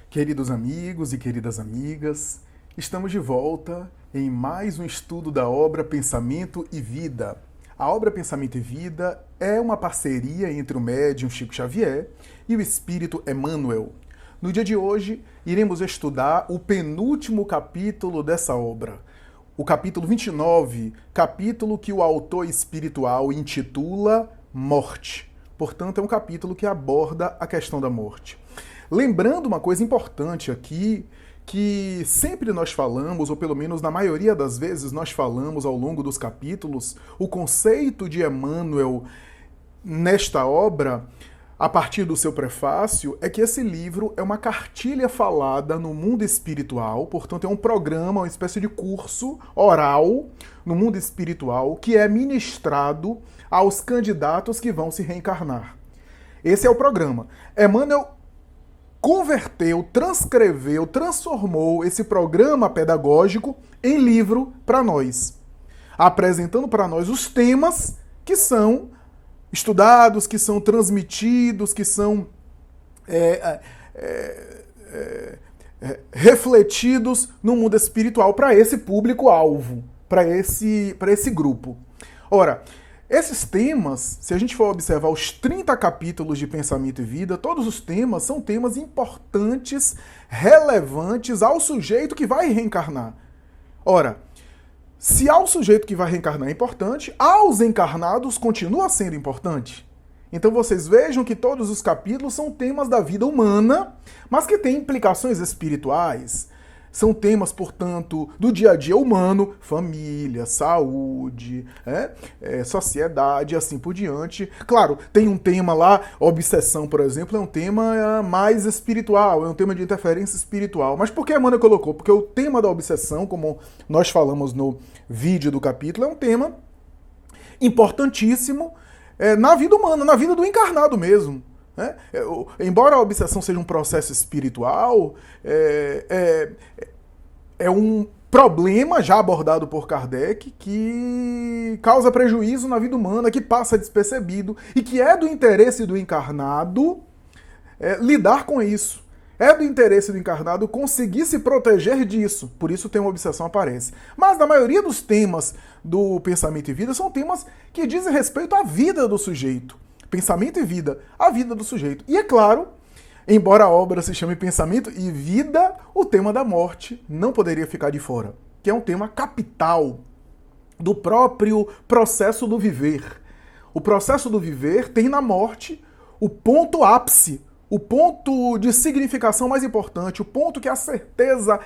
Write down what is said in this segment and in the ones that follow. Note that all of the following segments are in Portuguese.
Queridos amigos e queridas amigas, estamos de volta em mais um estudo da obra Pensamento e Vida. A obra Pensamento e Vida é uma parceria entre o médium Chico Xavier e o espírito Emmanuel. No dia de hoje, iremos estudar o penúltimo capítulo dessa obra, o capítulo 29, capítulo que o autor espiritual intitula Morte. Portanto, é um capítulo que aborda a questão da morte. Lembrando uma coisa importante aqui, que sempre nós falamos, ou pelo menos na maioria das vezes nós falamos ao longo dos capítulos, o conceito de Emmanuel nesta obra, a partir do seu prefácio, é que esse livro é uma cartilha falada no mundo espiritual, portanto é um programa, uma espécie de curso oral no mundo espiritual que é ministrado aos candidatos que vão se reencarnar. Esse é o programa. Emmanuel converteu, transcreveu, transformou esse programa pedagógico em livro para nós, apresentando para nós os temas que são estudados, que são transmitidos, que são refletidos no mundo espiritual para esse público-alvo, para esse grupo. Ora, esses temas, se a gente for observar os 30 capítulos de Pensamento e Vida, todos os temas são temas importantes, relevantes ao sujeito que vai reencarnar. Ora, se ao sujeito que vai reencarnar é importante, aos encarnados continua sendo importante. Então vocês vejam que todos os capítulos são temas da vida humana, mas que têm implicações espirituais. São temas, portanto, do dia a dia humano, família, saúde, sociedade e assim por diante. Claro, tem um tema lá, obsessão, por exemplo, é um tema mais espiritual, é um tema de interferência espiritual. Mas por que a Emmanuel colocou? Porque o tema da obsessão, como nós falamos no vídeo do capítulo, é um tema importantíssimo na vida humana, na vida do encarnado mesmo. Embora a obsessão seja um processo espiritual, é um problema já abordado por Kardec que causa prejuízo na vida humana, que passa despercebido e que é do interesse do encarnado lidar com isso. É do interesse do encarnado conseguir se proteger disso. Por isso tem uma obsessão aparece. Mas na maioria dos temas do Pensamento e Vida são temas que dizem respeito à vida do sujeito. Pensamento e Vida, a vida do sujeito. E é claro, embora a obra se chame Pensamento e Vida, o tema da morte não poderia ficar de fora, que é um tema capital do próprio processo do viver. O processo do viver tem na morte o ponto ápice, o ponto de significação mais importante, o ponto que é a certeza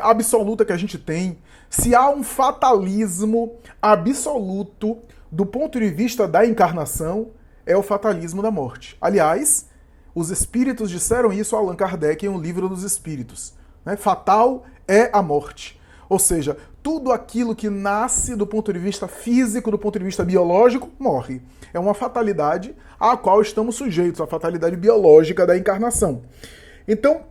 absoluta que a gente tem. Se há um fatalismo absoluto do ponto de vista da encarnação, é o fatalismo da morte. Aliás, os espíritos disseram isso a Allan Kardec em O Livro dos Espíritos. Fatal é a morte. Ou seja, tudo aquilo que nasce do ponto de vista físico, do ponto de vista biológico, morre. É uma fatalidade à qual estamos sujeitos, a fatalidade biológica da encarnação. Então,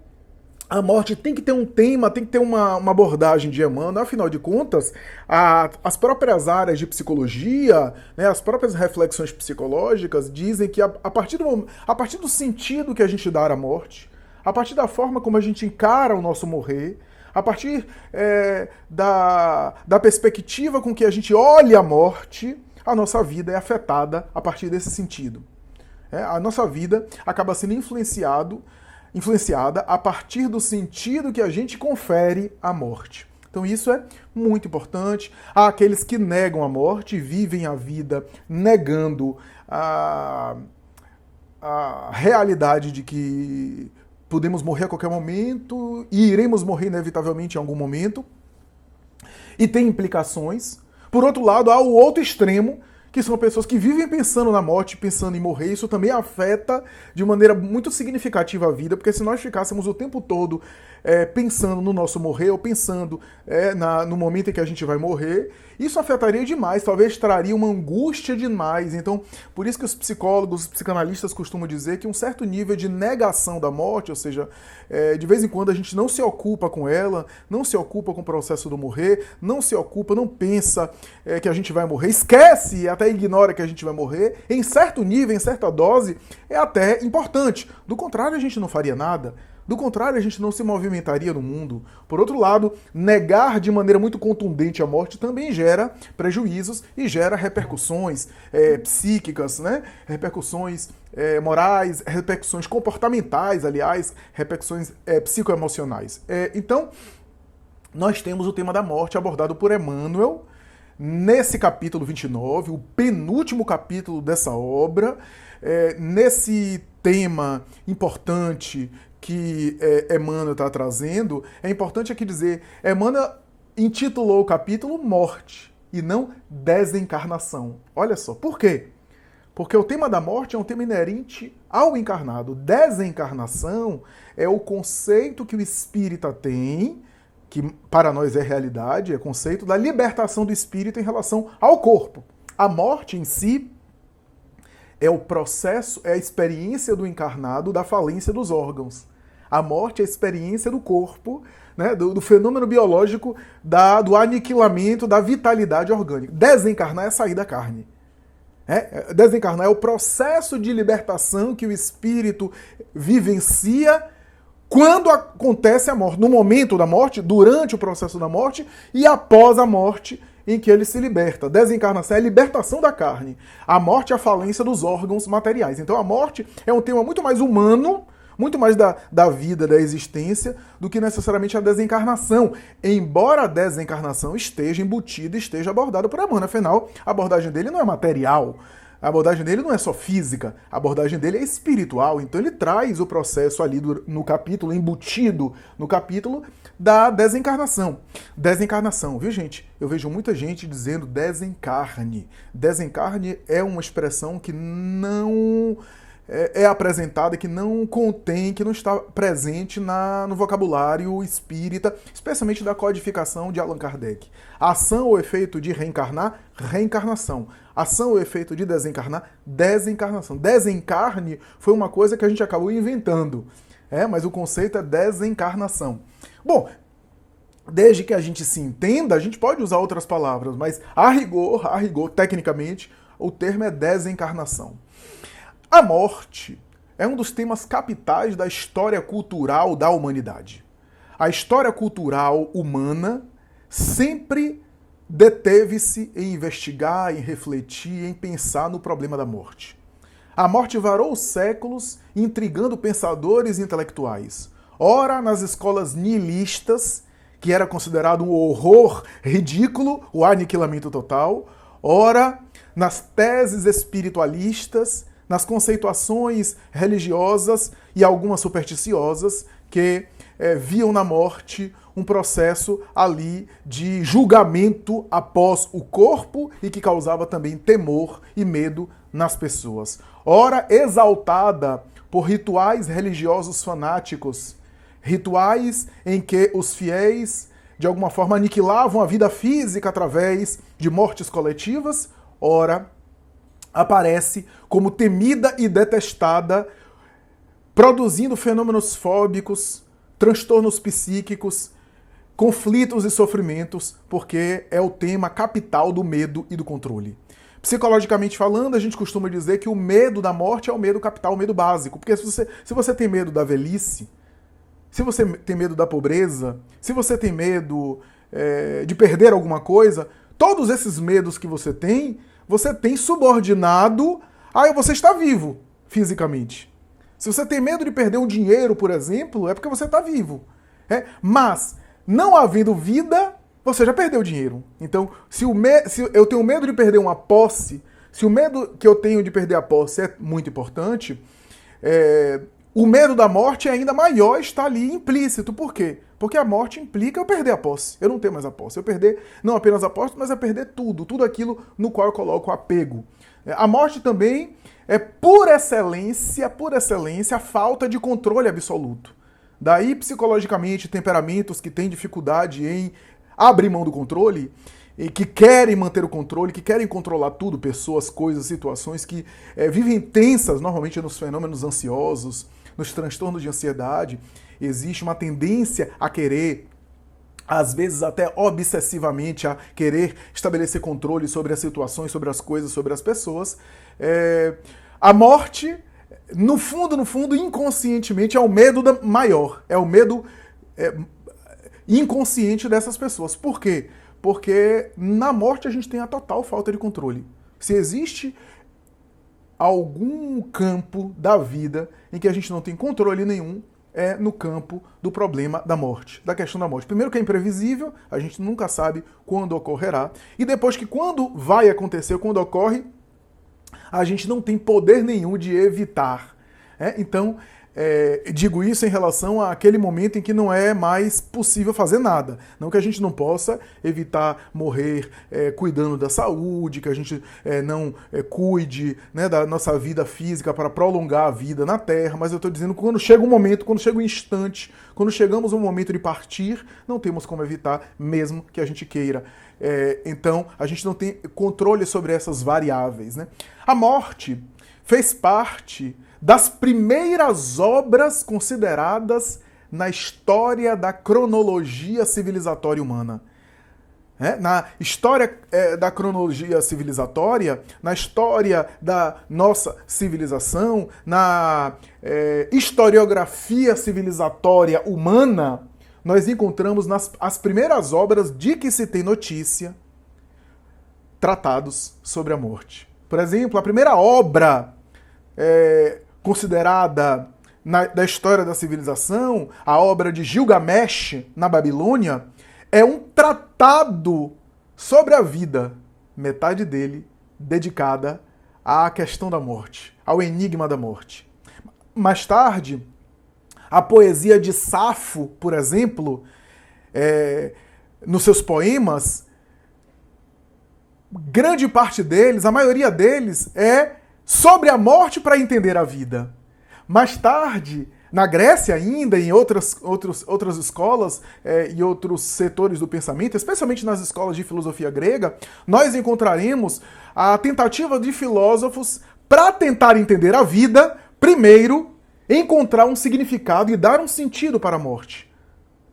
a morte tem que ter um tema, tem que ter uma abordagem de Emmanuel. Afinal de contas, as próprias áreas de psicologia, as próprias reflexões psicológicas dizem que a partir do sentido que a gente dá à morte, a partir da forma como a gente encara o nosso morrer, a partir da perspectiva com que a gente olha a morte, a nossa vida é afetada a partir desse sentido. A nossa vida acaba sendo influenciada a partir do sentido que a gente confere à morte. Então isso é muito importante. Há aqueles que negam a morte, vivem a vida negando a realidade de que podemos morrer a qualquer momento e iremos morrer inevitavelmente em algum momento. E tem implicações. Por outro lado, há o outro extremo, que são pessoas que vivem pensando na morte, pensando em morrer. Isso também afeta de maneira muito significativa a vida, porque se nós ficássemos o tempo todo pensando no nosso morrer, ou pensando no momento em que a gente vai morrer, isso afetaria demais, talvez traria uma angústia demais. Então, por isso que os psicólogos, os psicanalistas costumam dizer que um certo nível de negação da morte, ou seja, de vez em quando a gente não se ocupa com ela, não se ocupa com o processo do morrer, não se ocupa, não pensa que a gente vai morrer, esquece, até ignora que a gente vai morrer, em certo nível, em certa dose, é até importante. Do contrário, a gente não faria nada. Do contrário, a gente não se movimentaria no mundo. Por outro lado, negar de maneira muito contundente a morte também gera prejuízos e gera repercussões psíquicas, né? Repercussões morais, repercussões comportamentais, aliás, repercussões psicoemocionais. Então, nós temos o tema da morte abordado por Emmanuel nesse capítulo 29, o penúltimo capítulo dessa obra, nesse tema importante que Emmanuel está trazendo. É importante aqui dizer, Emmanuel intitulou o capítulo Morte e não Desencarnação. Olha só, por quê? Porque o tema da morte é um tema inerente ao encarnado. Desencarnação é o conceito que o espírita tem, que para nós é realidade, é conceito da libertação do espírito em relação ao corpo. A morte em si é o processo, é a experiência do encarnado da falência dos órgãos. A morte é a experiência do corpo, né, do fenômeno biológico, do aniquilamento, da vitalidade orgânica. Desencarnar é sair da carne. Desencarnar é o processo de libertação que o espírito vivencia quando acontece a morte. No momento da morte, durante o processo da morte e após a morte, em que ele se liberta. Desencarnação é a libertação da carne. A morte é a falência dos órgãos materiais. Então a morte é um tema muito mais humano, muito mais da vida, da existência, do que necessariamente a desencarnação. Embora a desencarnação esteja embutida, esteja abordada por Emmanuel. Afinal, a abordagem dele não é material. A abordagem dele não é só física, a abordagem dele é espiritual. Então ele traz o processo ali no capítulo, embutido no capítulo da desencarnação. Desencarnação, viu, gente? Eu vejo muita gente dizendo desencarne. Desencarne é uma expressão que não é apresentada, que não contém, que não está presente no vocabulário espírita, especialmente da codificação de Allan Kardec. Ação ou efeito de reencarnar, reencarnação. Ação ou efeito de desencarnar, desencarnação. Desencarne foi uma coisa que a gente acabou inventando, mas o conceito é desencarnação. Bom, desde que a gente se entenda, a gente pode usar outras palavras, mas a rigor, tecnicamente, o termo é desencarnação. A morte é um dos temas capitais da história cultural da humanidade. A história cultural humana sempre deteve-se em investigar, em refletir, em pensar no problema da morte. A morte varou séculos intrigando pensadores e intelectuais. Ora nas escolas nihilistas, que era considerado um horror ridículo, o aniquilamento total. Ora nas teses espiritualistas, nas conceituações religiosas e algumas supersticiosas que viam na morte um processo ali de julgamento após o corpo e que causava também temor e medo nas pessoas. Ora, exaltada por rituais religiosos fanáticos, rituais em que os fiéis, de alguma forma, aniquilavam a vida física através de mortes coletivas. Ora, aparece como temida e detestada, produzindo fenômenos fóbicos, transtornos psíquicos, conflitos e sofrimentos, porque é o tema capital do medo e do controle. Psicologicamente falando, a gente costuma dizer que o medo da morte é o medo capital, o medo básico, porque se você tem medo da velhice, se você tem medo da pobreza, se você tem medo de perder alguma coisa, todos esses medos que você tem subordinado a você estar vivo fisicamente. Se você tem medo de perder um dinheiro, por exemplo, é porque você está vivo. Mas, não havendo vida, você já perdeu o dinheiro. Então, se eu tenho medo de perder uma posse, se o medo que eu tenho de perder a posse é muito importante, o medo da morte é ainda maior, está ali implícito. Por quê? Porque a morte implica eu perder a posse. Eu não tenho mais a posse. Eu perder não apenas a posse, mas perder tudo aquilo no qual eu coloco apego. A morte também é, por excelência, a falta de controle absoluto. Daí, psicologicamente, temperamentos que têm dificuldade em abrir mão do controle, e que querem manter o controle, que querem controlar tudo, pessoas, coisas, situações, que vivem tensas, normalmente nos fenômenos ansiosos, nos transtornos de ansiedade. Existe uma tendência a querer, às vezes até obsessivamente, a querer estabelecer controle sobre as situações, sobre as coisas, sobre as pessoas. A morte no fundo, inconscientemente, é o medo maior. É o medo inconsciente dessas pessoas. Por quê? Porque na morte a gente tem a total falta de controle. Se existe algum campo da vida em que a gente não tem controle nenhum, é no campo do problema da morte, da questão da morte. Primeiro que é imprevisível, a gente nunca sabe quando ocorrerá, e depois que quando vai acontecer, quando ocorre, a gente não tem poder nenhum de evitar. Então, digo isso em relação àquele momento em que não é mais possível fazer nada. Não que a gente não possa evitar morrer cuidando da saúde, que a gente não cuide, né, da nossa vida física para prolongar a vida na Terra, mas eu estou dizendo que quando chega um momento, quando chega um instante, quando chegamos ao momento de partir, não temos como evitar, mesmo que a gente queira. Então, a gente não tem controle sobre essas variáveis, né? A morte fez parte das primeiras obras consideradas na história da cronologia civilizatória humana. Na história da cronologia civilizatória, na história da nossa civilização, na historiografia civilizatória humana, nós encontramos as primeiras obras de que se tem notícia tratados sobre a morte. Por exemplo, a primeira obra considerada da história da civilização, a obra de Gilgamesh, na Babilônia, é um tratado sobre a vida, metade dele dedicada à questão da morte, ao enigma da morte. Mais tarde, a poesia de Safo, por exemplo, nos seus poemas, grande parte deles, a maioria deles, é sobre a morte para entender a vida. Mais tarde, na Grécia ainda, em outras escolas e outros setores do pensamento, especialmente nas escolas de filosofia grega, nós encontraremos a tentativa de filósofos para tentar entender a vida, primeiro, encontrar um significado e dar um sentido para a morte.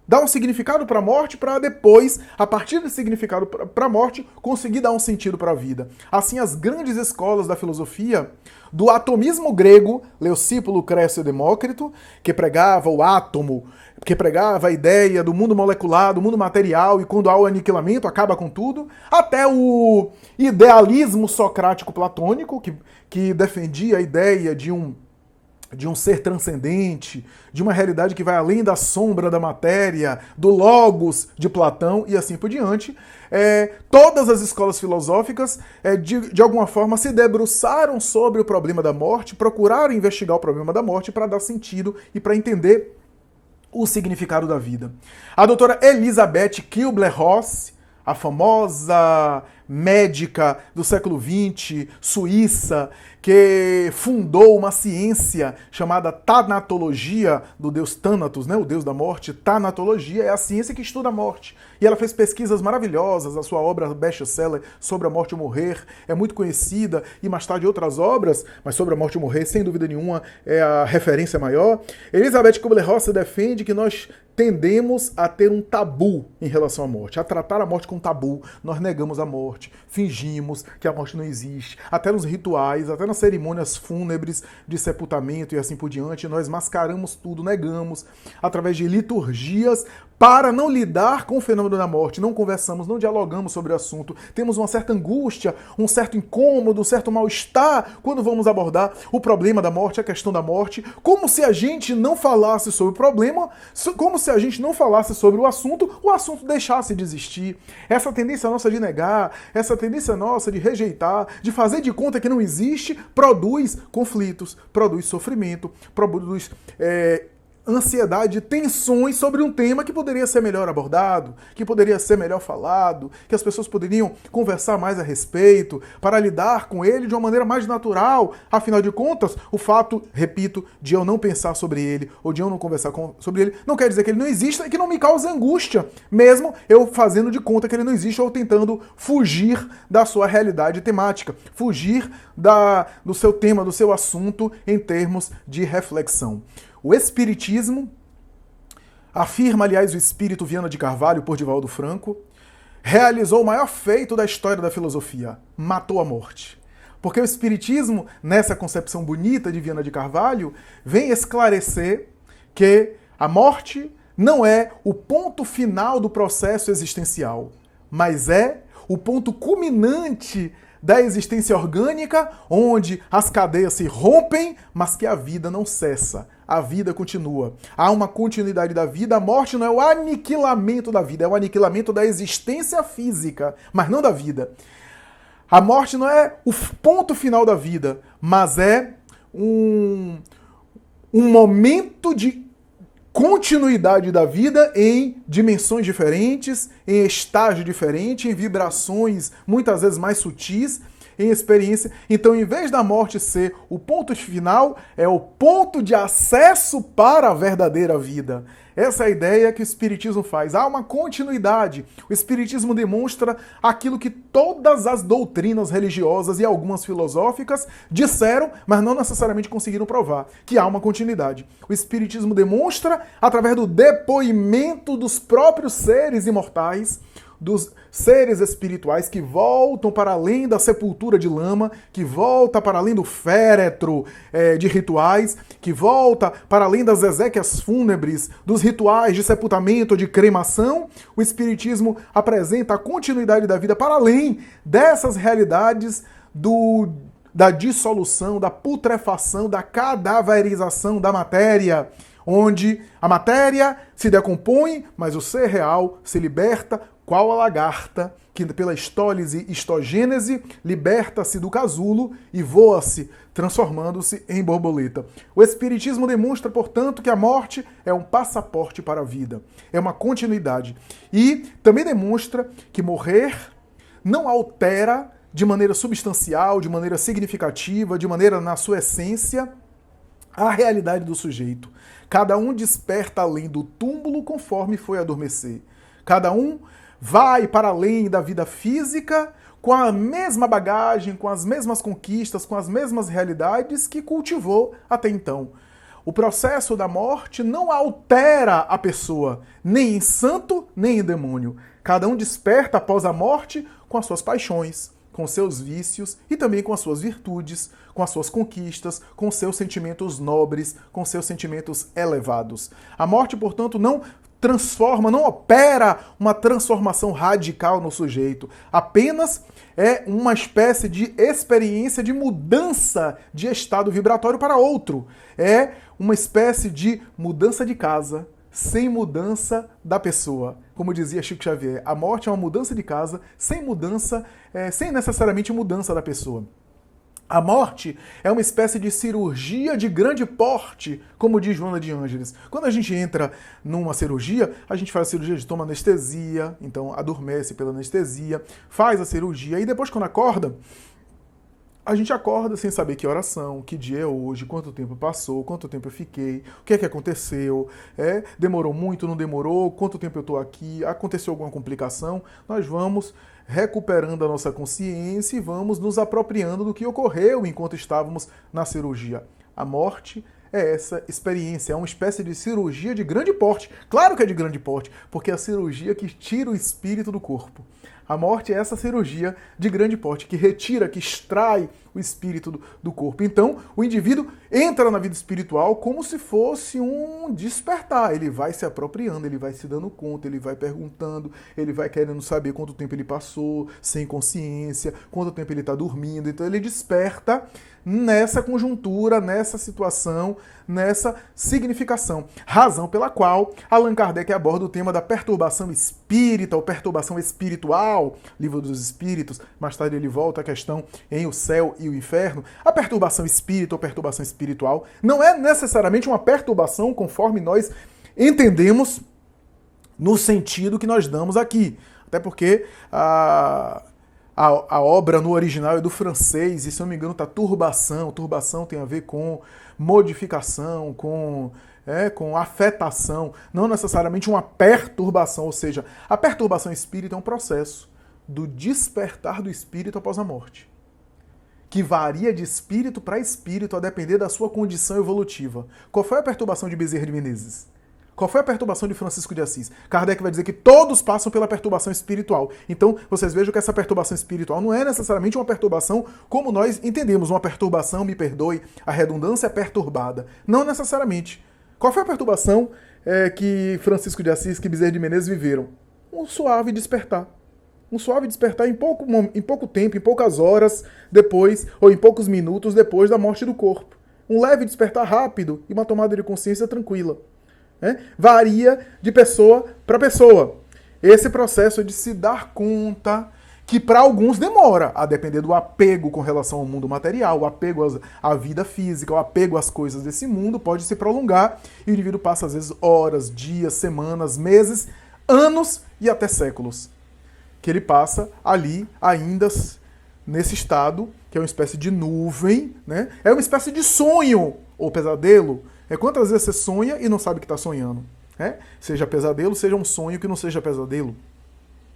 Dar um significado para a morte para depois, a partir desse significado para a morte, conseguir dar um sentido para a vida. Assim, as grandes escolas da filosofia, do atomismo grego, Leucipo, Lucrécio e Demócrito, que pregava o átomo, que pregava a ideia do mundo molecular, do mundo material, e quando há o aniquilamento, acaba com tudo, até o idealismo socrático-platônico, que defendia a ideia de um ser transcendente, de uma realidade que vai além da sombra da matéria, do logos de Platão e assim por diante. Todas as escolas filosóficas, de alguma forma, se debruçaram sobre o problema da morte, procuraram investigar o problema da morte para dar sentido e para entender o significado da vida. A doutora Elizabeth Kübler-Ross, a famosa médica do século XX, suíça, que fundou uma ciência chamada tanatologia, do deus Thanatos, né, o deus da morte. Tanatologia é a ciência que estuda a morte. E ela fez pesquisas maravilhosas, a sua obra best-seller Sobre a Morte e o Morrer é muito conhecida, e mais tarde outras obras, mas Sobre a Morte e o Morrer, sem dúvida nenhuma, é a referência maior. Elizabeth Kübler-Ross defende que nós tendemos a ter um tabu em relação à morte, a tratar a morte com tabu. Nós negamos a morte, fingimos que a morte não existe. Até nos rituais, até nas cerimônias fúnebres de sepultamento e assim por diante, nós mascaramos tudo, negamos, através de liturgias, para não lidar com o fenômeno da morte. Não conversamos, não dialogamos sobre o assunto. Temos uma certa angústia, um certo incômodo, um certo mal-estar quando vamos abordar o problema da morte, a questão da morte, como se a gente não falasse sobre o problema, como se a gente não falasse sobre o assunto deixasse de existir. Essa tendência nossa de negar, essa tendência nossa de rejeitar, de fazer de conta que não existe, produz conflitos, produz sofrimento, produz ansiedade, tensões sobre um tema que poderia ser melhor abordado, que poderia ser melhor falado, que as pessoas poderiam conversar mais a respeito, para lidar com ele de uma maneira mais natural. Afinal de contas, o fato, repito, de eu não pensar sobre ele, ou de eu não conversar sobre ele, não quer dizer que ele não exista e que não me cause angústia, mesmo eu fazendo de conta que ele não existe ou tentando fugir da sua realidade temática, fugir do seu tema, do seu assunto em termos de reflexão. O Espiritismo, afirma, aliás, o espírito Viana de Carvalho por Divaldo Franco, realizou o maior feito da história da filosofia. Matou a morte. Porque o Espiritismo, nessa concepção bonita de Viana de Carvalho, vem esclarecer que a morte não é o ponto final do processo existencial, mas é o ponto culminante da existência orgânica, onde as cadeias se rompem, mas que a vida não cessa. A vida continua. Há uma continuidade da vida. A morte não é o aniquilamento da vida, é o aniquilamento da existência física, mas não da vida. A morte não é o ponto final da vida, mas é um momento de continuidade da vida em dimensões diferentes, em estágio diferente, em vibrações muitas vezes mais sutis, em experiência. Então, em vez da morte ser o ponto final, é o ponto de acesso para a verdadeira vida. Essa é a ideia que o Espiritismo faz. Há uma continuidade. O Espiritismo demonstra aquilo que todas as doutrinas religiosas e algumas filosóficas disseram, mas não necessariamente conseguiram provar, que há uma continuidade. O Espiritismo demonstra, através do depoimento dos próprios seres imortais, dos seres espirituais que voltam para além da sepultura de lama, que volta para além do féretro de rituais, que volta para além das exéquias fúnebres, dos rituais de sepultamento, de cremação. O Espiritismo apresenta a continuidade da vida para além dessas realidades da dissolução, da putrefação, da cadaverização da matéria, onde a matéria se decompõe, mas o ser real se liberta, qual a lagarta, que pela estólise e histogênese liberta-se do casulo e voa-se, transformando-se em borboleta. O Espiritismo demonstra, portanto, que a morte é um passaporte para a vida, é uma continuidade. E também demonstra que morrer não altera de maneira substancial, de maneira significativa, de maneira na sua essência, a realidade do sujeito. Cada um desperta além do túmulo conforme foi adormecer. Cada um vai para além da vida física com a mesma bagagem, com as mesmas conquistas, com as mesmas realidades que cultivou até então. O processo da morte não altera a pessoa, nem em santo, nem em demônio. Cada um desperta após a morte com as suas paixões, com seus vícios e também com as suas virtudes, com as suas conquistas, com seus sentimentos nobres, com seus sentimentos elevados. A morte, portanto, não transforma, não opera uma transformação radical no sujeito. Apenas é uma espécie de experiência de mudança de estado vibratório para outro. É uma espécie de mudança de casa, sem mudança da pessoa. Como dizia Chico Xavier, a morte é uma mudança de casa, sem mudança, sem necessariamente mudança da pessoa. A morte é uma espécie de cirurgia de grande porte, como diz Joana de Ângeles. Quando a gente entra numa cirurgia, a gente faz a cirurgia de toma anestesia, então adormece pela anestesia, faz a cirurgia e depois quando acorda, a gente acorda sem saber que horas são, que dia é hoje, quanto tempo passou, quanto tempo eu fiquei, o que é que aconteceu, demorou muito, não demorou, quanto tempo eu estou aqui, aconteceu alguma complicação. Nós vamos recuperando a nossa consciência e vamos nos apropriando do que ocorreu enquanto estávamos na cirurgia. A morte é essa experiência, é uma espécie de cirurgia de grande porte. Claro que é de grande porte, porque é a cirurgia que tira o espírito do corpo. A morte é essa cirurgia de grande porte, que retira, que extrai o espírito do corpo. Então, o indivíduo entra na vida espiritual como se fosse um despertar. Ele vai se apropriando, ele vai se dando conta, ele vai perguntando, ele vai querendo saber quanto tempo ele passou sem consciência, quanto tempo ele está dormindo. Então, ele desperta nessa conjuntura, nessa situação, nessa significação. Razão pela qual Allan Kardec aborda o tema da perturbação espírita ou perturbação espiritual, Livro dos Espíritos. Mais tarde ele volta à questão em O Céu e o Inferno. A perturbação espírita ou perturbação espiritual não é necessariamente uma perturbação conforme nós entendemos no sentido que nós damos aqui. Até porque a obra no original é do francês, e se eu não me engano está turbação. Turbação tem a ver com modificação, com afetação, não necessariamente uma perturbação. Ou seja, a perturbação espírita é um processo do despertar do espírito após a morte, que varia de espírito para espírito a depender da sua condição evolutiva. Qual foi a perturbação de Bezerra de Menezes? Qual foi a perturbação de Francisco de Assis? Kardec vai dizer que todos passam pela perturbação espiritual. Então, vocês vejam que essa perturbação espiritual não é necessariamente uma perturbação como nós entendemos. Uma perturbação, me perdoe, a redundância é perturbada. Não necessariamente. Qual foi a perturbação que Francisco de Assis, que Bezerra de Menezes viveram? Um suave despertar. Um suave despertar em pouco tempo, em poucas horas depois, ou em poucos minutos depois da morte do corpo. Um leve despertar rápido e uma tomada de consciência tranquila. Varia de pessoa para pessoa. Esse processo de se dar conta que para alguns demora, a depender do apego com relação ao mundo material, o apego à vida física, o apego às coisas desse mundo pode se prolongar e o indivíduo passa às vezes horas, dias, semanas, meses, anos e até séculos. Que ele passa ali ainda nesse estado, que é uma espécie de nuvem, né? É uma espécie de sonho ou pesadelo. Quantas vezes você sonha e não sabe que está sonhando? Seja pesadelo, seja um sonho que não seja pesadelo.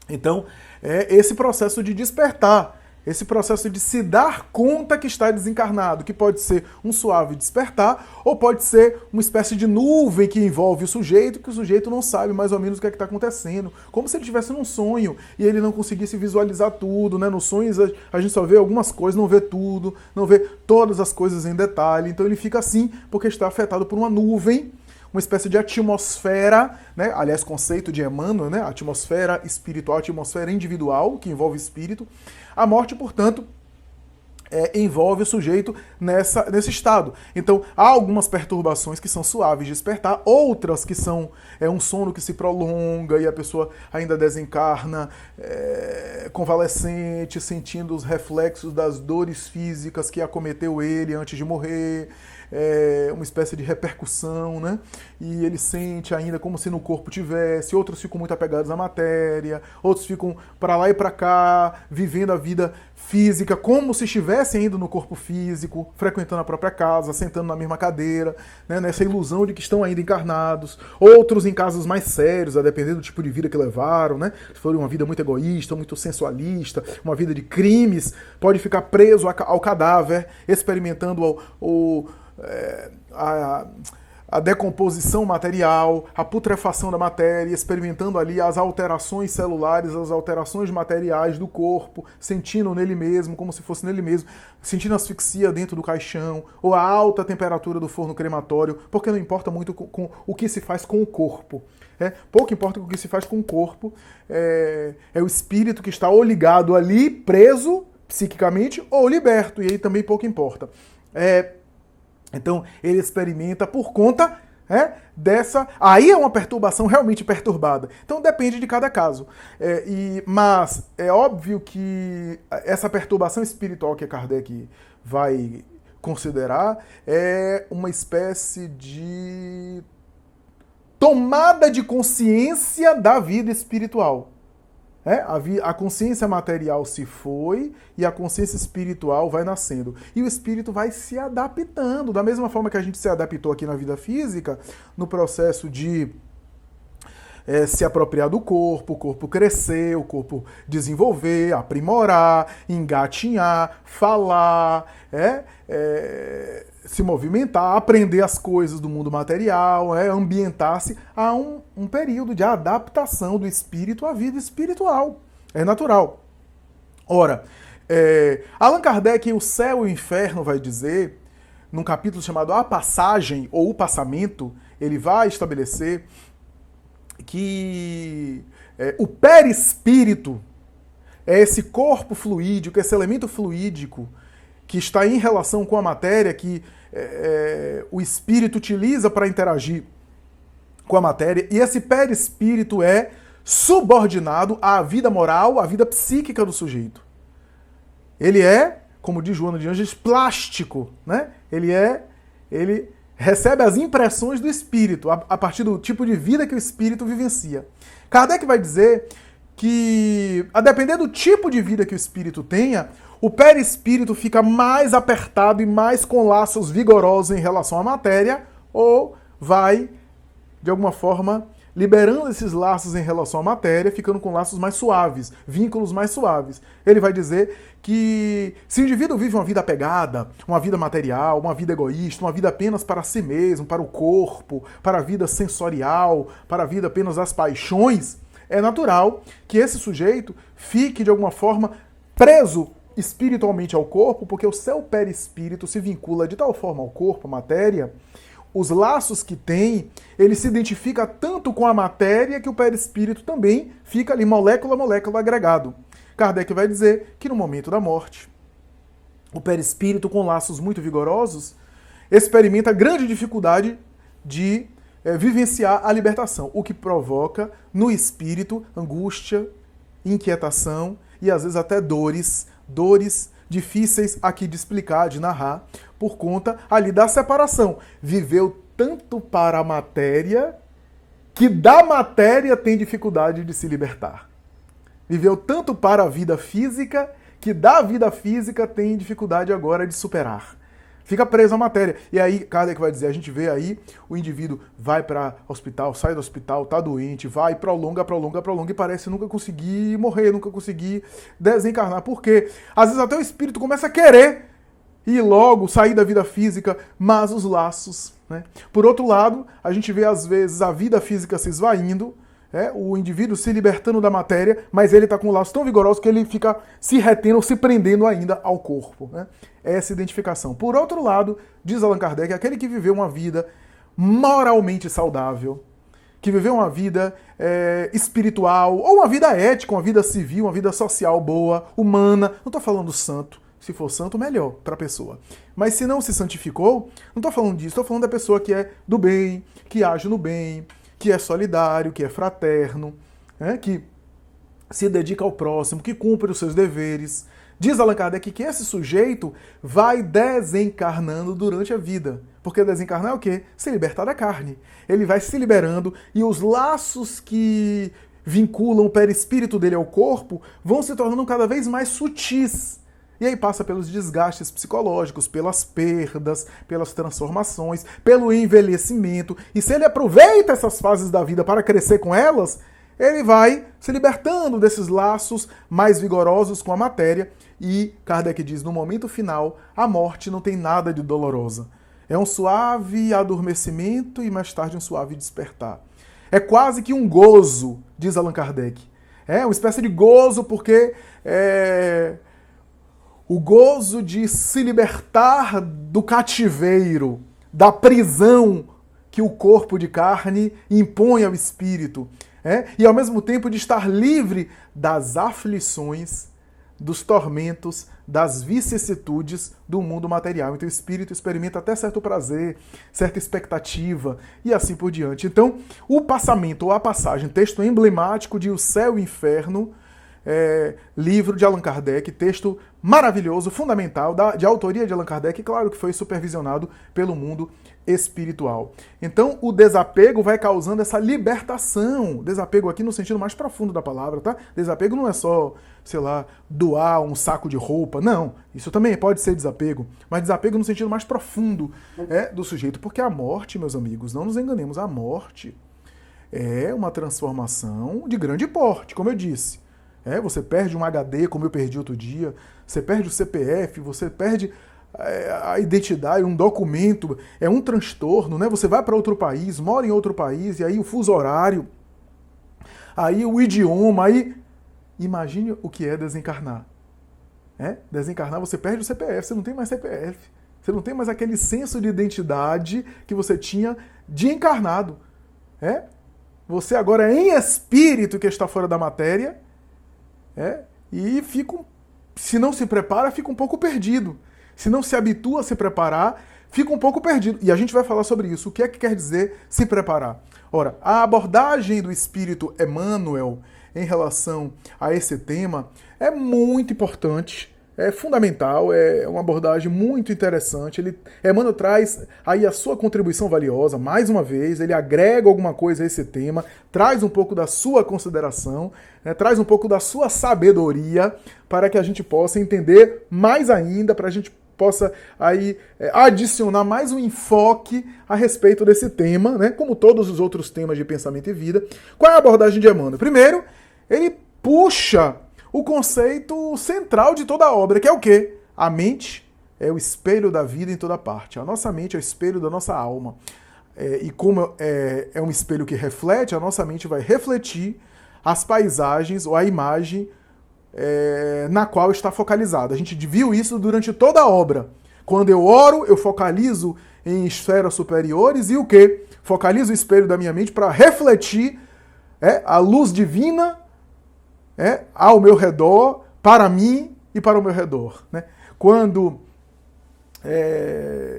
Então, é esse processo de despertar, esse processo de se dar conta que está desencarnado, que pode ser um suave despertar, ou pode ser uma espécie de nuvem que envolve o sujeito, que o sujeito não sabe mais ou menos o que é que está acontecendo. Como se ele estivesse num sonho e ele não conseguisse visualizar tudo, né? Nos sonhos a gente só vê algumas coisas, não vê tudo, não vê todas as coisas em detalhe. Então ele fica assim porque está afetado por uma nuvem, uma espécie de atmosfera, né? Aliás, conceito de Emmanuel, né? Atmosfera espiritual, atmosfera individual, que envolve espírito. A morte, portanto, envolve o sujeito nesse estado. Então, há algumas perturbações que são suaves de despertar, outras que são um sono que se prolonga e a pessoa ainda desencarna convalescente, sentindo os reflexos das dores físicas que acometeu ele antes de morrer, uma espécie de repercussão, né? E ele sente ainda como se no corpo tivesse, outros ficam muito apegados à matéria, outros ficam para lá e para cá, vivendo a vida física como se estivessem ainda no corpo físico, frequentando a própria casa, sentando na mesma cadeira, né? Nessa ilusão de que estão ainda encarnados. Outros em casos mais sérios, a depender do tipo de vida que levaram, né? Se for uma vida muito egoísta, muito sensualista, uma vida de crimes, pode ficar preso ao cadáver, experimentando a decomposição material, a putrefação da matéria, experimentando ali as alterações celulares, as alterações materiais do corpo, sentindo nele mesmo, como se fosse nele mesmo, sentindo asfixia dentro do caixão, ou a alta temperatura do forno crematório, porque não importa muito com o que se faz com o corpo. Pouco importa o que se faz com o corpo, é o espírito que está ou ligado ali, preso psiquicamente, ou liberto, e aí também pouco importa. Então, ele experimenta por conta dessa... Aí é uma perturbação realmente perturbada. Então, depende de cada caso. Mas é óbvio que essa perturbação espiritual que Kardec vai considerar é uma espécie de tomada de consciência da vida espiritual. A consciência material se foi e a consciência espiritual vai nascendo. E o espírito vai se adaptando, da mesma forma que a gente se adaptou aqui na vida física, no processo de se apropriar do corpo, o corpo crescer, o corpo desenvolver, aprimorar, engatinhar, falar, se movimentar, aprender as coisas do mundo material, ambientar-se. Há um período de adaptação do espírito à vida espiritual. É natural. Ora, Allan Kardec em O Céu e o Inferno vai dizer, num capítulo chamado A Passagem ou O Passamento, ele vai estabelecer que o perispírito é esse corpo fluídico, esse elemento fluídico que está em relação com a matéria, que o espírito utiliza para interagir com a matéria, e esse perispírito é subordinado à vida moral, à vida psíquica do sujeito. Ele é, como diz Joana de Ângeles, plástico, né? Ele recebe as impressões do espírito, a partir do tipo de vida que o espírito vivencia. Kardec vai dizer que, a depender do tipo de vida que o espírito tenha, o perispírito fica mais apertado e mais com laços vigorosos em relação à matéria, ou vai, de alguma forma, liberando esses laços em relação à matéria, ficando com laços mais suaves, vínculos mais suaves. Ele vai dizer que se o indivíduo vive uma vida apegada, uma vida material, uma vida egoísta, uma vida apenas para si mesmo, para o corpo, para a vida sensorial, para a vida apenas das paixões, é natural que esse sujeito fique de alguma forma preso espiritualmente ao corpo, porque o seu perispírito se vincula de tal forma ao corpo, à matéria. Os laços que tem, ele se identifica tanto com a matéria que o perispírito também fica ali molécula a molécula agregado. Kardec vai dizer que no momento da morte, o perispírito com laços muito vigorosos experimenta grande dificuldade de vivenciar a libertação, o que provoca no espírito angústia, inquietação e às vezes até dores difíceis aqui de explicar, de narrar, por conta ali da separação. Viveu tanto para a matéria que da matéria tem dificuldade de se libertar. Viveu tanto para a vida física que da vida física tem dificuldade agora de superar. Fica preso à matéria. E aí, Kardec vai dizer, a gente vê aí, o indivíduo vai para o hospital, sai do hospital, tá doente, vai, prolonga, e parece nunca conseguir morrer, nunca conseguir desencarnar. Por quê? Às vezes até o espírito começa a querer ir logo, sair da vida física, mas os laços, né? Por outro lado, a gente vê às vezes a vida física se esvaindo, o indivíduo se libertando da matéria, mas ele está com um laço tão vigoroso que ele fica se retendo, se prendendo ainda ao corpo, né? Essa identificação. Por outro lado, diz Allan Kardec, aquele que viveu uma vida moralmente saudável, que viveu uma vida espiritual, ou uma vida ética, uma vida civil, uma vida social boa, humana, não estou falando santo, se for santo, melhor para a pessoa. Mas se não se santificou, não estou falando disso, estou falando da pessoa que é do bem, que age no bem, que é solidário, que é fraterno, que se dedica ao próximo, que cumpre os seus deveres. Diz Allan Kardec que esse sujeito vai desencarnando durante a vida. Porque desencarnar é o quê? Se libertar da carne. Ele vai se liberando e os laços que vinculam o perispírito dele ao corpo vão se tornando cada vez mais sutis. E aí passa pelos desgastes psicológicos, pelas perdas, pelas transformações, pelo envelhecimento. E se ele aproveita essas fases da vida para crescer com elas, ele vai se libertando desses laços mais vigorosos com a matéria. E Kardec diz, no momento final, a morte não tem nada de dolorosa. É um suave adormecimento e mais tarde um suave despertar. É quase que um gozo, diz Allan Kardec. É uma espécie de gozo porque o gozo de se libertar do cativeiro, da prisão que o corpo de carne impõe ao espírito. E ao mesmo tempo de estar livre das aflições, dos tormentos, das vicissitudes do mundo material. Então o espírito experimenta até certo prazer, certa expectativa e assim por diante. Então o passamento ou a passagem, texto emblemático de O Céu e o Inferno, livro de Allan Kardec, texto maravilhoso, fundamental, de autoria de Allan Kardec, claro que foi supervisionado pelo mundo espiritual. Então o desapego vai causando essa libertação. Desapego aqui no sentido mais profundo da palavra, tá? Desapego não é só, sei lá, doar um saco de roupa, não. Isso também pode ser desapego, mas desapego no sentido mais profundo do sujeito, porque a morte, meus amigos, não nos enganemos, a morte é uma transformação de grande porte, como eu disse. Você perde um HD, como eu perdi outro dia, você perde o CPF, você perde a identidade, um documento, é um transtorno, né? Você vai para outro país, mora em outro país, e aí o fuso horário, aí o idioma, aí... Imagine o que é desencarnar. Desencarnar, você perde o CPF, você não tem mais CPF, você não tem mais aquele senso de identidade que você tinha de encarnado. Você agora é em espírito que está fora da matéria, e se não se prepara, fica um pouco perdido. Se não se habitua a se preparar, fica um pouco perdido. E a gente vai falar sobre isso. O que é que quer dizer se preparar? Ora, a abordagem do espírito Emmanuel em relação a esse tema é muito importante, é fundamental, é uma abordagem muito interessante. Emmanuel traz aí a sua contribuição valiosa, mais uma vez, ele agrega alguma coisa a esse tema, traz um pouco da sua consideração, traz um pouco da sua sabedoria para que a gente possa entender mais ainda, para a gente possa aí adicionar mais um enfoque a respeito desse tema, né? Como todos os outros temas de pensamento e vida. Qual é a abordagem de Emmanuel? Primeiro, ele puxa o conceito central de toda a obra, que é o quê? A mente é o espelho da vida em toda parte. A nossa mente é o espelho da nossa alma. E como é um espelho que reflete, a nossa mente vai refletir as paisagens ou a imagem na qual está focalizada. A gente viu isso durante toda a obra. Quando eu oro, eu focalizo em esferas superiores e o quê? Focalizo o espelho da minha mente para refletir a luz divina ao meu redor, para mim e para o meu redor. Né? Quando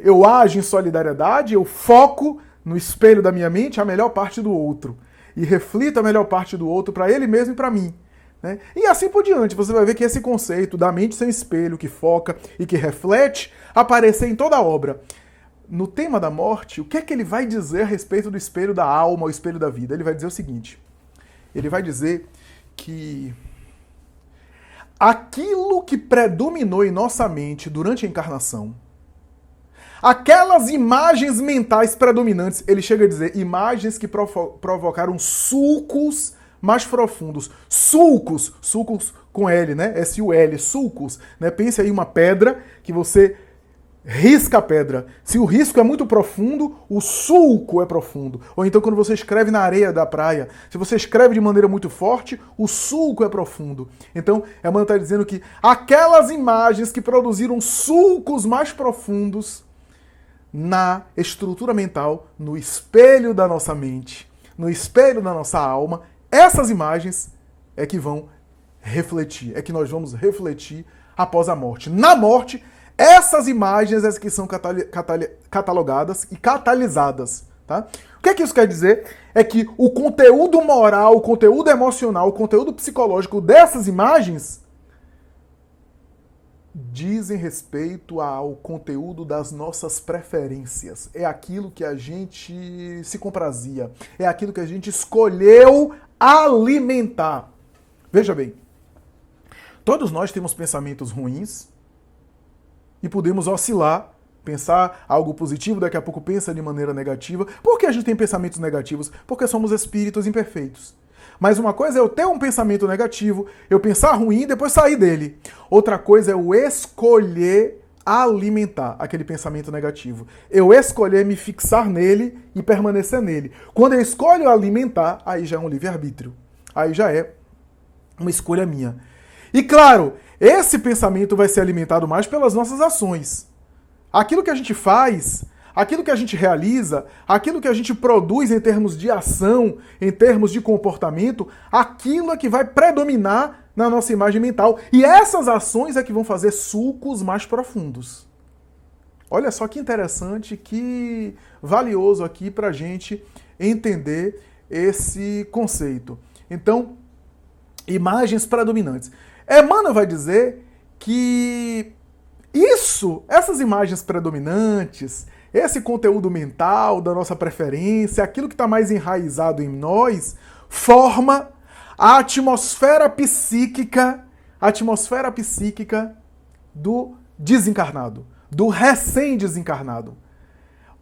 eu ajo em solidariedade, eu foco no espelho da minha mente a melhor parte do outro. E reflito a melhor parte do outro para ele mesmo e para mim. Né? E assim por diante, você vai ver que esse conceito da mente sem espelho, que foca e que reflete, aparecer em toda a obra. No tema da morte, o que é que ele vai dizer a respeito do espelho da alma, o espelho da vida? Ele vai dizer o seguinte, ele vai dizer que aquilo que predominou em nossa mente durante a encarnação, aquelas imagens mentais predominantes, ele chega a dizer, imagens que provocaram sulcos mais profundos. Sulcos com L, né? S-U-L, sulcos. Né? Pense aí uma pedra que você risca a pedra. Se o risco é muito profundo, o sulco é profundo. Ou então quando você escreve na areia da praia, se você escreve de maneira muito forte, o sulco é profundo. Então, Emmanuel está dizendo que aquelas imagens que produziram sulcos mais profundos na estrutura mental, no espelho da nossa mente, no espelho da nossa alma, essas imagens é que vão refletir, é que nós vamos refletir após a morte. Na morte, essas imagens é que são catalogadas e catalisadas. Tá? O que é que isso quer dizer? É que o conteúdo moral, o conteúdo emocional, o conteúdo psicológico dessas imagens dizem respeito ao conteúdo das nossas preferências. É aquilo que a gente se comprazia. É aquilo que a gente escolheu alimentar. Veja bem, todos nós temos pensamentos ruins e podemos oscilar, pensar algo positivo, daqui a pouco pensa de maneira negativa. Por que a gente tem pensamentos negativos? Porque somos espíritos imperfeitos. Mas uma coisa é eu ter um pensamento negativo, eu pensar ruim e depois sair dele. Outra coisa é eu escolher alimentar aquele pensamento negativo. Eu escolher me fixar nele e permanecer nele. Quando eu escolho alimentar, aí já é um livre-arbítrio. Aí já é uma escolha minha. E claro, esse pensamento vai ser alimentado mais pelas nossas ações. Aquilo que a gente faz, aquilo que a gente realiza, aquilo que a gente produz em termos de ação, em termos de comportamento, aquilo é que vai predominar na nossa imagem mental. E essas ações é que vão fazer sulcos mais profundos. Olha só que interessante, que valioso aqui para a gente entender esse conceito. Então, imagens predominantes. Emmanuel vai dizer que essas imagens predominantes, esse conteúdo mental da nossa preferência, aquilo que está mais enraizado em nós, forma a atmosfera psíquica do desencarnado, do recém-desencarnado.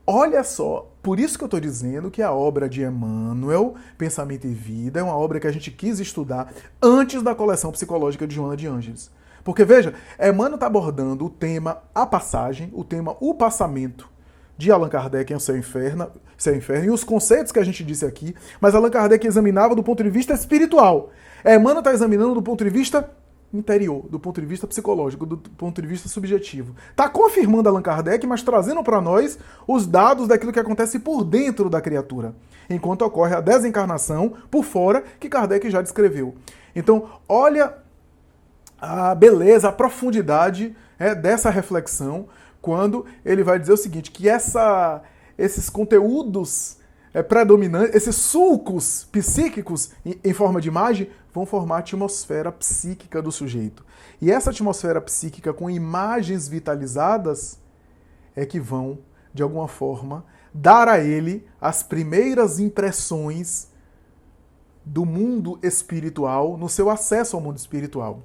Olha só, por isso que eu estou dizendo que a obra de Emmanuel, Pensamento e Vida, é uma obra que a gente quis estudar antes da coleção psicológica de Joana de Ângeles. Porque, veja, Emmanuel está abordando o tema A Passagem, o tema O Passamento, de Allan Kardec em Céu e Inferno, e os conceitos que a gente disse aqui, mas Allan Kardec examinava do ponto de vista espiritual. Emmanuel está examinando do ponto de vista interior, do ponto de vista psicológico, do ponto de vista subjetivo. Está confirmando Allan Kardec, mas trazendo para nós os dados daquilo que acontece por dentro da criatura, enquanto ocorre a desencarnação por fora, que Kardec já descreveu. Então, olha a beleza, a profundidade dessa reflexão, quando ele vai dizer o seguinte, que esses conteúdos predominantes, esses sulcos psíquicos em forma de imagem, vão formar a atmosfera psíquica do sujeito. E essa atmosfera psíquica com imagens vitalizadas é que vão, de alguma forma, dar a ele as primeiras impressões do mundo espiritual, no seu acesso ao mundo espiritual.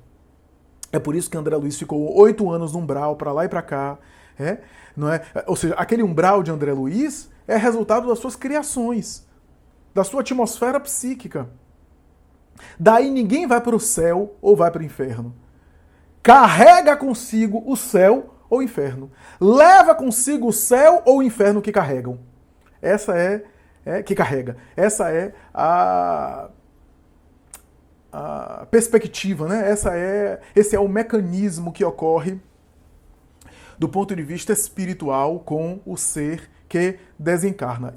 É por isso que André Luiz ficou 8 anos no umbral, para lá e para cá. Não é? Ou seja, aquele umbral de André Luiz é resultado das suas criações, da sua atmosfera psíquica. Daí ninguém vai para o céu ou vai para o inferno. Carrega consigo o céu ou o inferno. Leva consigo o céu ou o inferno que carregam. Essa que carrega. Essa é a perspectiva, né? Esse é o mecanismo que ocorre do ponto de vista espiritual com o ser que desencarna.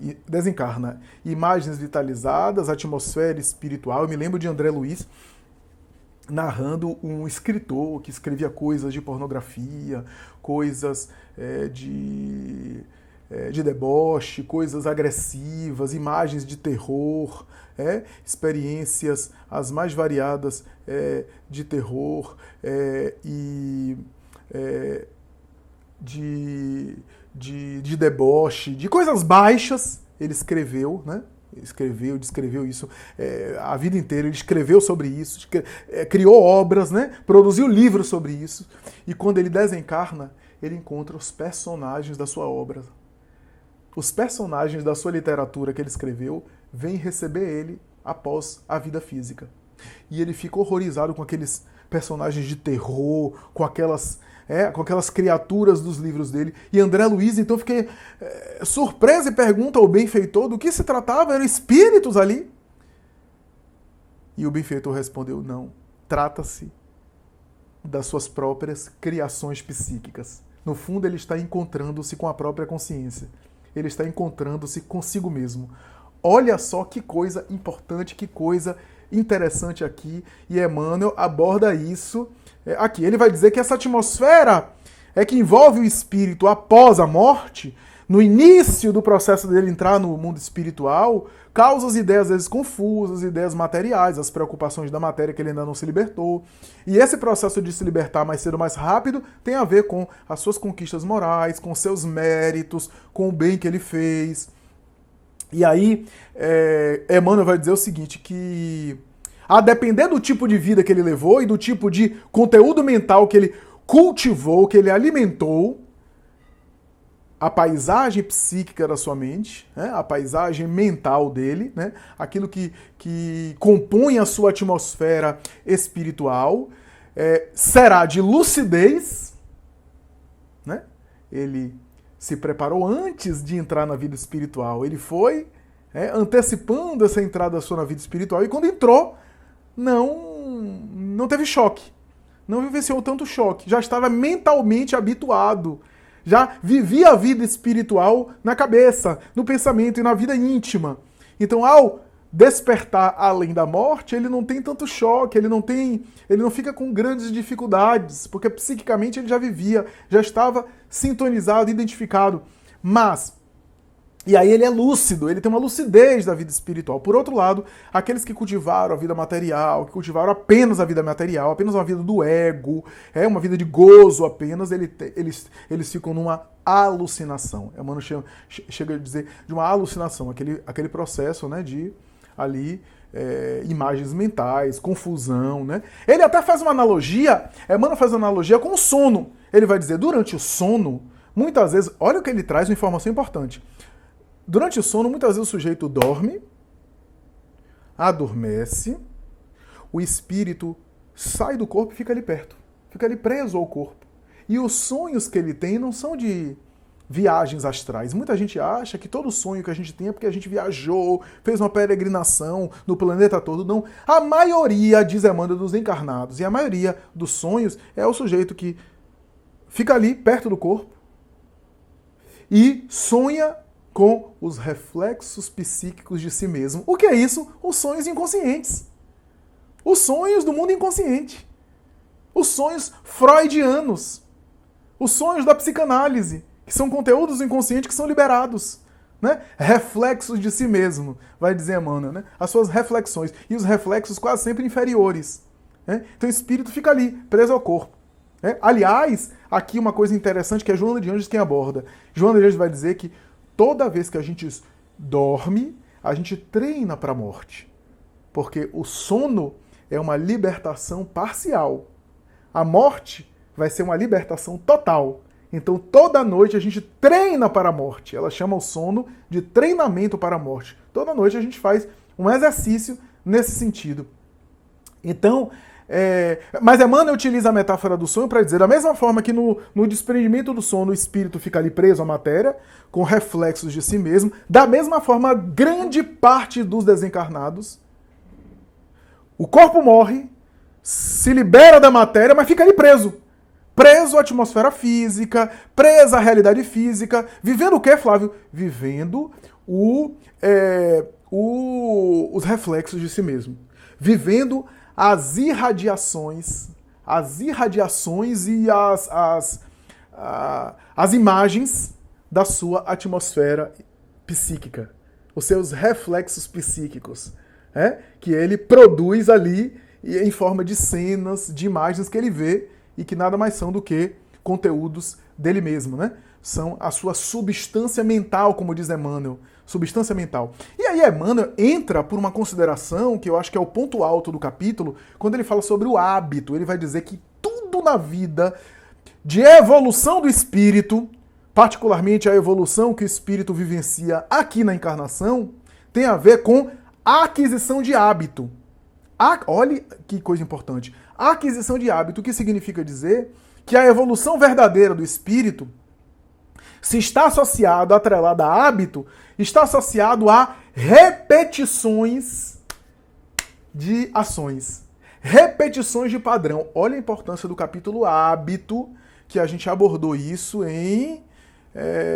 Imagens vitalizadas, atmosfera espiritual. Eu me lembro de André Luiz narrando um escritor que escrevia coisas de pornografia, coisas de deboche, coisas agressivas, imagens de terror, experiências as mais variadas de terror e de deboche, de coisas baixas. Ele escreveu, né? Descreveu isso a vida inteira. Ele escreveu sobre isso, criou obras, né? Produziu livros sobre isso. E quando ele desencarna, ele encontra os personagens da sua obra. Os personagens da sua literatura que ele escreveu vêm receber ele após a vida física. E ele fica horrorizado com aqueles personagens de terror, com aquelas criaturas dos livros dele. E André Luiz, então, fiquei surpreso e pergunta ao benfeitor do que se tratava, eram espíritos ali? E o benfeitor respondeu, não, trata-se das suas próprias criações psíquicas. No fundo, ele está encontrando-se com a própria consciência. Ele está encontrando-se consigo mesmo. Olha só que coisa importante, que coisa interessante aqui. E Emmanuel aborda isso aqui. Ele vai dizer que essa atmosfera que envolve o espírito após a morte, no início do processo dele entrar no mundo espiritual, causa as ideias às vezes confusas, ideias materiais, as preocupações da matéria que ele ainda não se libertou. E esse processo de se libertar mais cedo ou mais rápido tem a ver com as suas conquistas morais, com seus méritos, com o bem que ele fez. E aí, Emmanuel vai dizer o seguinte, que a depender do tipo de vida que ele levou e do tipo de conteúdo mental que ele cultivou, que ele alimentou, a paisagem psíquica da sua mente, né, a paisagem mental dele, né, aquilo que compõe a sua atmosfera espiritual, será de lucidez, né? Ele se preparou antes de entrar na vida espiritual, ele foi antecipando essa entrada sua na vida espiritual, e quando entrou, não teve choque, não vivenciou tanto choque, já estava mentalmente habituado, já vivia a vida espiritual na cabeça, no pensamento e na vida íntima. Então, ao despertar além da morte, ele não tem tanto choque, ele não fica com grandes dificuldades, porque psiquicamente ele já vivia, já estava sintonizado, identificado. Mas, e aí ele é lúcido, ele tem uma lucidez da vida espiritual. Por outro lado, aqueles que cultivaram a vida material, que cultivaram apenas a vida material, apenas uma vida do ego, uma vida de gozo apenas, eles ficam numa alucinação. Emmanuel chega a dizer de uma alucinação, aquele processo, né, de ali imagens mentais, confusão, né? Ele até faz uma analogia, Emmanuel faz uma analogia com o sono. Ele vai dizer, durante o sono, muitas vezes, olha o que ele traz, uma informação importante. Durante o sono, muitas vezes o sujeito dorme, adormece, o espírito sai do corpo e fica ali perto, fica ali preso ao corpo. E os sonhos que ele tem não são de viagens astrais. Muita gente acha que todo sonho que a gente tem é porque a gente viajou, fez uma peregrinação no planeta todo. Não. A maioria, diz Emmanuel, dos encarnados, e a maioria dos sonhos é o sujeito que fica ali perto do corpo e sonha com os reflexos psíquicos de si mesmo. O que é isso? Os sonhos inconscientes. Os sonhos do mundo inconsciente. Os sonhos freudianos. Os sonhos da psicanálise, que são conteúdos inconscientes que são liberados. Né? Reflexos de si mesmo, vai dizer Emmanuel. Né? As suas reflexões. E os reflexos quase sempre inferiores. Né? Então o espírito fica ali, preso ao corpo. Aliás, aqui uma coisa interessante que é Joana de Anjos quem aborda. Joana de Anjos vai dizer que toda vez que a gente dorme, a gente treina para a morte. Porque o sono é uma libertação parcial. A morte vai ser uma libertação total. Então toda noite a gente treina para a morte. Ela chama o sono de treinamento para a morte. Toda noite a gente faz um exercício nesse sentido. Então, mas Emmanuel utiliza a metáfora do sonho para dizer, da mesma forma que no desprendimento do sono o espírito fica ali preso à matéria, com reflexos de si mesmo, da mesma forma, grande parte dos desencarnados, o corpo morre, se libera da matéria, mas fica ali preso. Preso à atmosfera física, preso à realidade física, vivendo o que, Flávio? Vivendo os reflexos de si mesmo. Vivendo as irradiações e as imagens da sua atmosfera psíquica, os seus reflexos psíquicos, que ele produz ali em forma de cenas, de imagens que ele vê e que nada mais são do que conteúdos dele mesmo, né? São a sua substância mental, como diz Emmanuel, substância mental. E aí Emmanuel entra por uma consideração que eu acho que é o ponto alto do capítulo, quando ele fala sobre o hábito. Ele vai dizer que tudo na vida de evolução do espírito, particularmente a evolução que o espírito vivencia aqui na encarnação, tem a ver com a aquisição de hábito. Olha que coisa importante. A aquisição de hábito, o que significa dizer que a evolução verdadeira do espírito, se está associado, atrelado a hábito, está associado a repetições de ações. Repetições de padrão. Olha a importância do capítulo hábito, que a gente abordou isso em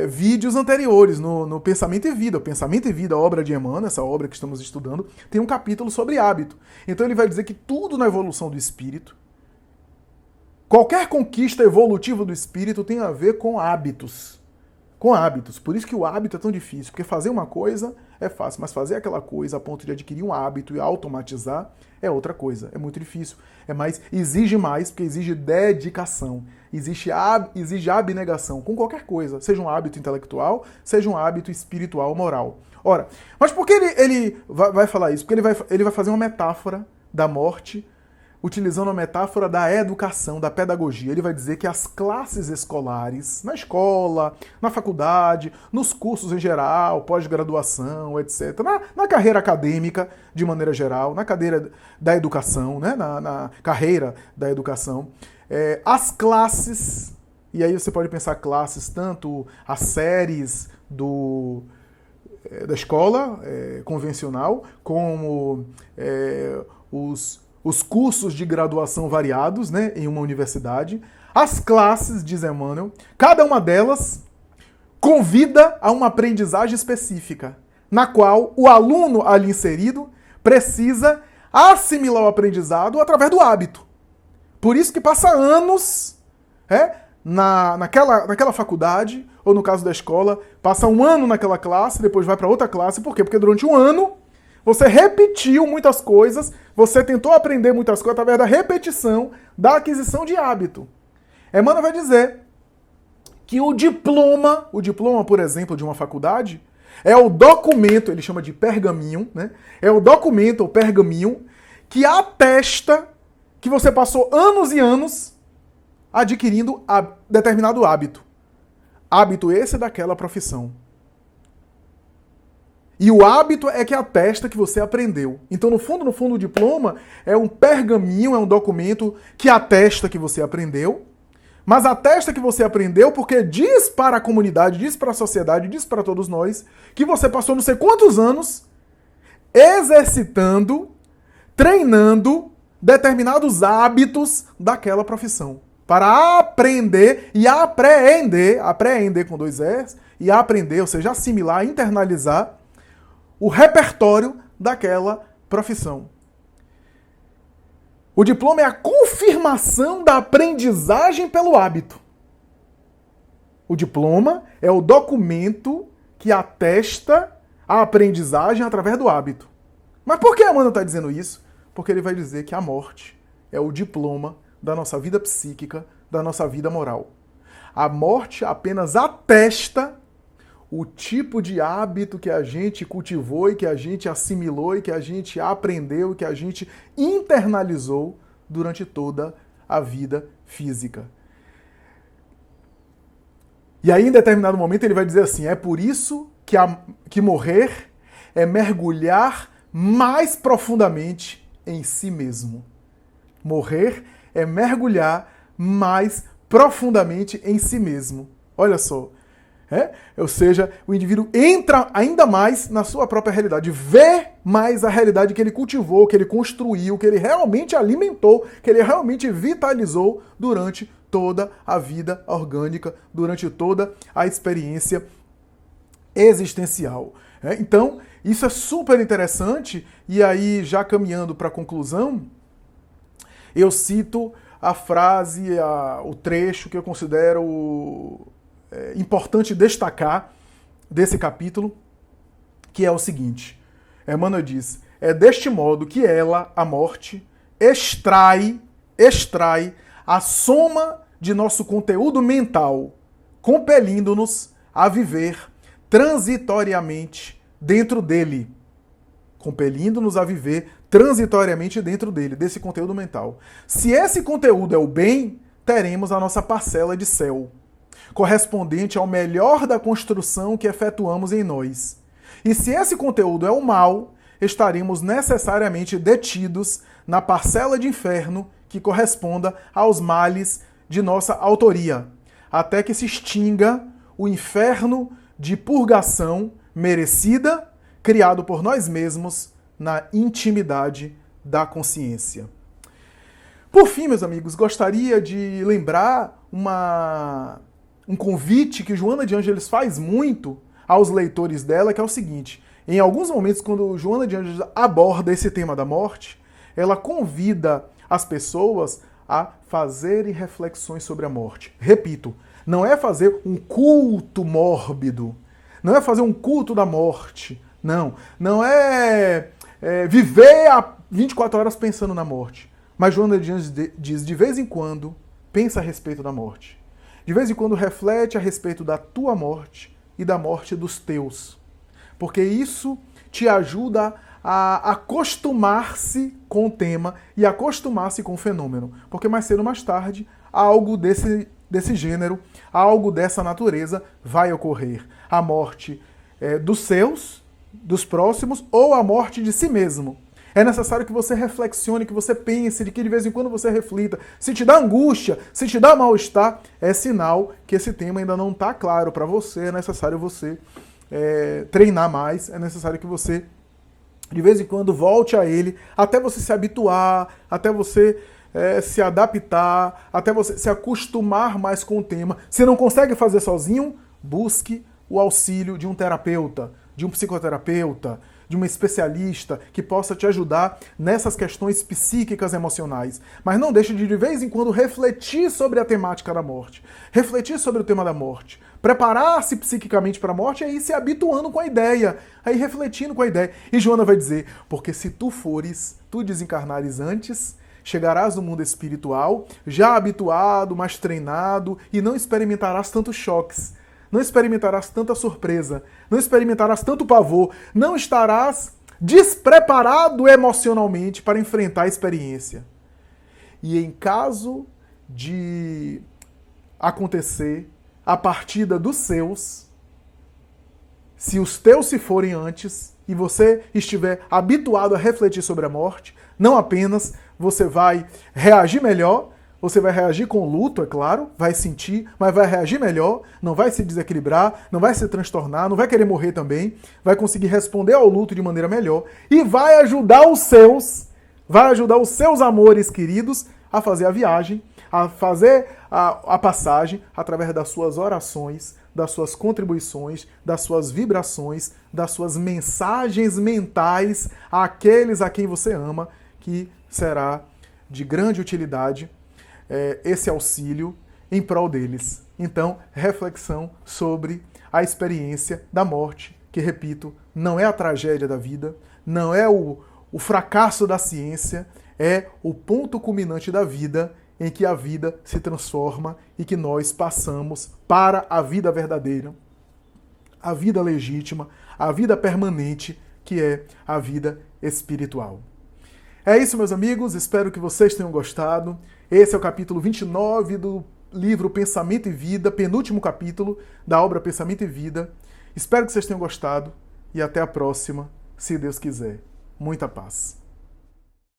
vídeos anteriores, no Pensamento e Vida. O Pensamento e Vida, a obra de Emmanuel, essa obra que estamos estudando, tem um capítulo sobre hábito. Então ele vai dizer que tudo na evolução do espírito, qualquer conquista evolutiva do espírito tem a ver com hábitos. Com hábitos. Por isso que o hábito é tão difícil, porque fazer uma coisa é fácil, mas fazer aquela coisa a ponto de adquirir um hábito e automatizar é outra coisa. É muito difícil. Exige mais, porque exige dedicação. Exige abnegação com qualquer coisa, seja um hábito intelectual, seja um hábito espiritual, moral. Ora, mas por que ele vai falar isso? Porque ele vai fazer uma metáfora da morte, utilizando a metáfora da educação, da pedagogia. Ele vai dizer que as classes escolares, na escola, na faculdade, nos cursos em geral, pós-graduação, etc., na carreira acadêmica, de maneira geral, na cadeira da educação, né? na carreira da educação, as classes, e aí você pode pensar classes, tanto as séries da escola convencional, como os cursos de graduação variados, né, em uma universidade. As classes, diz Emmanuel, cada uma delas convida a uma aprendizagem específica, na qual o aluno ali inserido precisa assimilar o aprendizado através do hábito. Por isso que passa anos naquela faculdade, ou no caso da escola, passa um ano naquela classe, depois vai para outra classe. Por quê? Porque durante um ano você repetiu muitas coisas, você tentou aprender muitas coisas através da repetição, da aquisição de hábito. Emmanuel vai dizer que o diploma, por exemplo, de uma faculdade, é o documento, ele chama de pergaminho, né? É o documento, o pergaminho, que atesta que você passou anos e anos adquirindo determinado hábito. Hábito esse daquela profissão. E o hábito é que atesta que você aprendeu. Então, no fundo, o diploma é um pergaminho, é um documento que atesta que você aprendeu, mas atesta que você aprendeu porque diz para a comunidade, diz para a sociedade, diz para todos nós que você passou não sei quantos anos exercitando, treinando determinados hábitos daquela profissão. Para aprender e apreender com 2 S, e aprender, ou seja, assimilar, internalizar o repertório daquela profissão. O diploma é a confirmação da aprendizagem pelo hábito. O diploma é o documento que atesta a aprendizagem através do hábito. Mas por que Emmanuel está dizendo isso? Porque ele vai dizer que a morte é o diploma da nossa vida psíquica, da nossa vida moral. A morte apenas atesta o tipo de hábito que a gente cultivou e que a gente assimilou e que a gente aprendeu e que a gente internalizou durante toda a vida física. E aí, em determinado momento, ele vai dizer assim: é por isso que morrer é mergulhar mais profundamente em si mesmo. Morrer é mergulhar mais profundamente em si mesmo. Olha só. Ou seja, o indivíduo entra ainda mais na sua própria realidade, vê mais a realidade que ele cultivou, que ele construiu, que ele realmente alimentou, que ele realmente vitalizou durante toda a vida orgânica, durante toda a experiência existencial. Então, isso é super interessante, e aí, já caminhando para a conclusão, eu cito a frase, o trecho que eu considero importante destacar desse capítulo, que é o seguinte: Emmanuel diz: é deste modo que ela, a morte, extrai a soma de nosso conteúdo mental, compelindo-nos a viver transitoriamente dentro dele. Compelindo-nos a viver transitoriamente dentro dele, desse conteúdo mental. Se esse conteúdo é o bem, teremos a nossa parcela de céu, correspondente ao melhor da construção que efetuamos em nós. E se esse conteúdo é o mal, estaremos necessariamente detidos na parcela de inferno que corresponda aos males de nossa autoria, até que se extinga o inferno de purgação merecida, criado por nós mesmos na intimidade da consciência. Por fim, meus amigos, gostaria de lembrar um convite que Joana de Ângeles faz muito aos leitores dela, que é o seguinte: em alguns momentos, quando Joana de Ângeles aborda esse tema da morte, ela convida as pessoas a fazerem reflexões sobre a morte. Repito, não é fazer um culto mórbido, não é fazer um culto da morte, não é viver 24 horas pensando na morte. Mas Joana de Ângeles diz: de vez em quando, pensa a respeito da morte. De vez em quando, reflete a respeito da tua morte e da morte dos teus. Porque isso te ajuda a acostumar-se com o tema e acostumar-se com o fenômeno. Porque mais cedo ou mais tarde, algo desse gênero, algo dessa natureza vai ocorrer. A morte dos seus, dos próximos, ou a morte de si mesmo. É necessário que você reflexione, que você pense, de que de vez em quando você reflita. Se te dá angústia, se te dá mal-estar, é sinal que esse tema ainda não está claro para você. É necessário você treinar mais, é necessário que você, de vez em quando, volte a ele, até você se habituar, até você se adaptar, até você se acostumar mais com o tema. Se não consegue fazer sozinho, busque o auxílio de um terapeuta, de um psicoterapeuta, de uma especialista que possa te ajudar nessas questões psíquicas emocionais. Mas não deixe de vez em quando refletir sobre a temática da morte, refletir sobre o tema da morte, preparar-se psiquicamente para a morte e aí se habituando com a ideia, aí refletindo com a ideia. E Joana vai dizer: porque se tu desencarnares antes, chegarás no mundo espiritual já habituado, mais treinado, e não experimentarás tantos choques, não experimentarás tanta surpresa, não experimentarás tanto pavor, não estarás despreparado emocionalmente para enfrentar a experiência. E em caso de acontecer a partida dos seus, se os teus se forem antes e você estiver habituado a refletir sobre a morte, não apenas você vai reagir melhor, você vai reagir com luto, é claro, vai sentir, mas vai reagir melhor, não vai se desequilibrar, não vai se transtornar, não vai querer morrer também, vai conseguir responder ao luto de maneira melhor e vai ajudar os seus amores queridos a fazer a viagem, a fazer a passagem através das suas orações, das suas contribuições, das suas vibrações, das suas mensagens mentais àqueles a quem você ama, que será de grande utilidade esse auxílio em prol deles. Então, reflexão sobre a experiência da morte, que, repito, não é a tragédia da vida, não é o fracasso da ciência, é o ponto culminante da vida, em que a vida se transforma e que nós passamos para a vida verdadeira, a vida legítima, a vida permanente, que é a vida espiritual. É isso, meus amigos. Espero que vocês tenham gostado. Esse é o capítulo 29 do livro Pensamento e Vida, penúltimo capítulo da obra Pensamento e Vida. Espero que vocês tenham gostado e até a próxima, se Deus quiser. Muita paz.